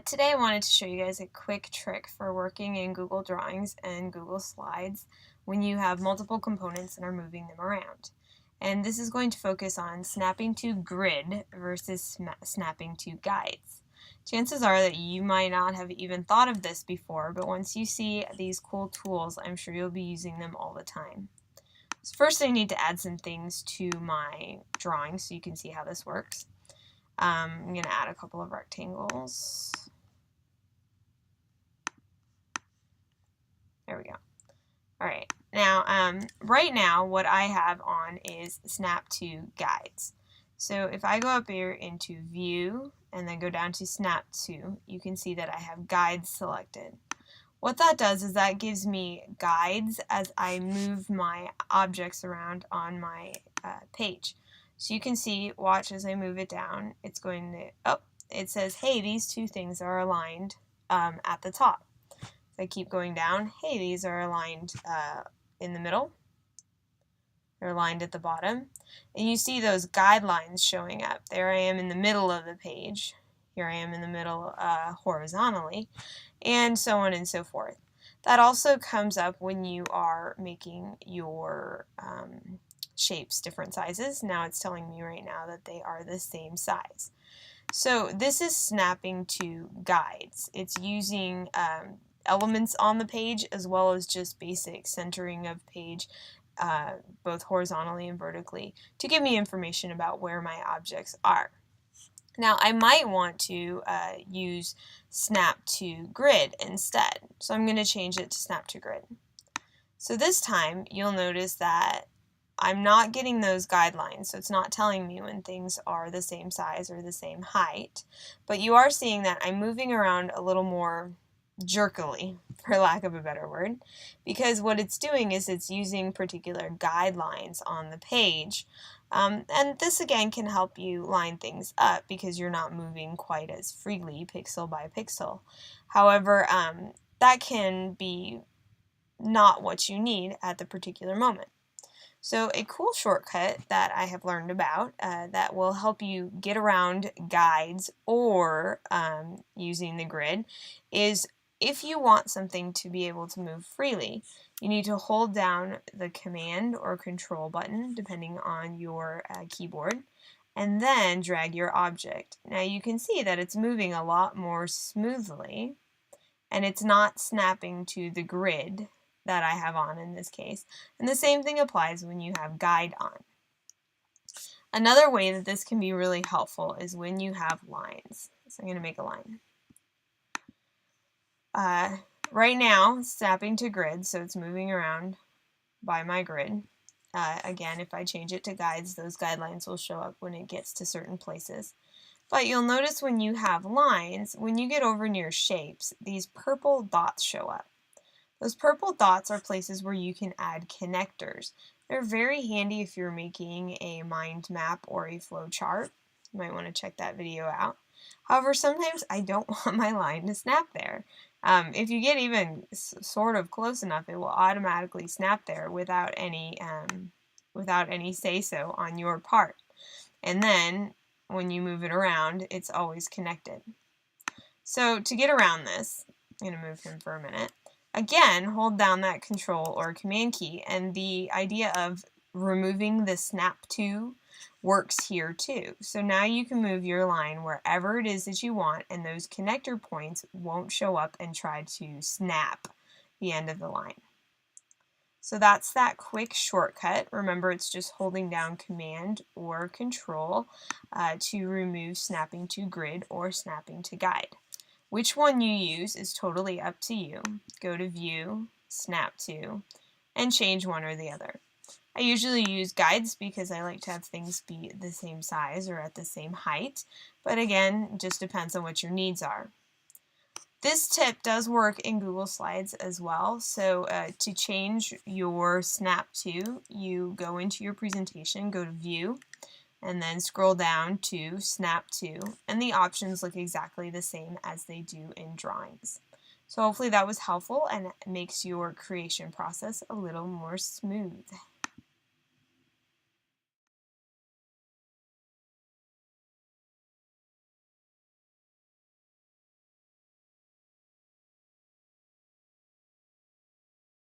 Today I wanted to show you guys a quick trick for working in Google Drawings and Google Slides when you have multiple components and are moving them around. And this is going to focus on snapping to grid versus snapping to guides. Chances are that you might not have even thought of this before, but once you see these cool tools, I'm sure you'll be using them all the time. So first I need to add some things to my drawing so you can see how this works. I'm going to add a couple of rectangles. There we go. All right. Now, right now, what I have on is Snap to Guides. So if I go up here into View and then go down to Snap to, you can see that I have Guides selected. What that does is that gives me guides as I move my objects around on my page. So you can see, watch as I move it down, it's going to, oh, it says, hey, these two things are aligned at the top. If I keep going down, hey, these are aligned in the middle. They're aligned at the bottom. And you see those guidelines showing up. There I am in the middle of the page. Here I am in the middle horizontally, and so on and so forth. That also comes up when you are making your shapes different sizes. Now it's telling me right now that they are the same size. So this is snapping to guides. It's using elements on the page as well as just basic centering of page both horizontally and vertically to give me information about where my objects are. Now I might want to use snap to grid instead, so I'm going to change it to snap to grid. So this time you'll notice that I'm not getting those guidelines, so it's not telling me when things are the same size or the same height, but you are seeing that I'm moving around a little more jerkily, for lack of a better word, because what it's doing is it's using particular guidelines on the page. And this again can help you line things up because you're not moving quite as freely pixel by pixel. However, that can be not what you need at the particular moment. So a cool shortcut that I have learned about that will help you get around guides or using the grid is if you want something to be able to move freely, you need to hold down the Command or Control button, depending on your keyboard, and then drag your object. Now you can see that it's moving a lot more smoothly, and it's not snapping to the grid that I have on in this case. And the same thing applies when you have guide on. Another way that this can be really helpful is when you have lines. So I'm going to make a line. Right now, snapping to grid, so it's moving around by my grid. Again, if I change it to guides, those guidelines will show up when it gets to certain places. But you'll notice when you have lines, when you get over near shapes, these purple dots show up. Those purple dots are places where you can add connectors. They're very handy if you're making a mind map or a flow chart. You might want to check that video out. However, sometimes I don't want my line to snap there. If you get even sort of close enough, it will automatically snap there without any say-so on your part. And then when you move it around, it's always connected. So to get around this, I'm going to move him for a minute. Again, hold down that Control or Command key, and the idea of removing the snap to works here too. So now you can move your line wherever it is that you want, and those connector points won't show up and try to snap the end of the line. So that's that quick shortcut. Remember, it's just holding down Command or Control to remove snapping to grid or snapping to guide. Which one you use is totally up to you. Go to View, Snap to, and change one or the other. I usually use guides because I like to have things be the same size or at the same height, but again, it just depends on what your needs are. This tip does work in Google Slides as well, so to change your snap to, you go into your presentation, go to View, and then scroll down to Snap to, and the options look exactly the same as they do in drawings. So hopefully that was helpful and makes your creation process a little more smooth.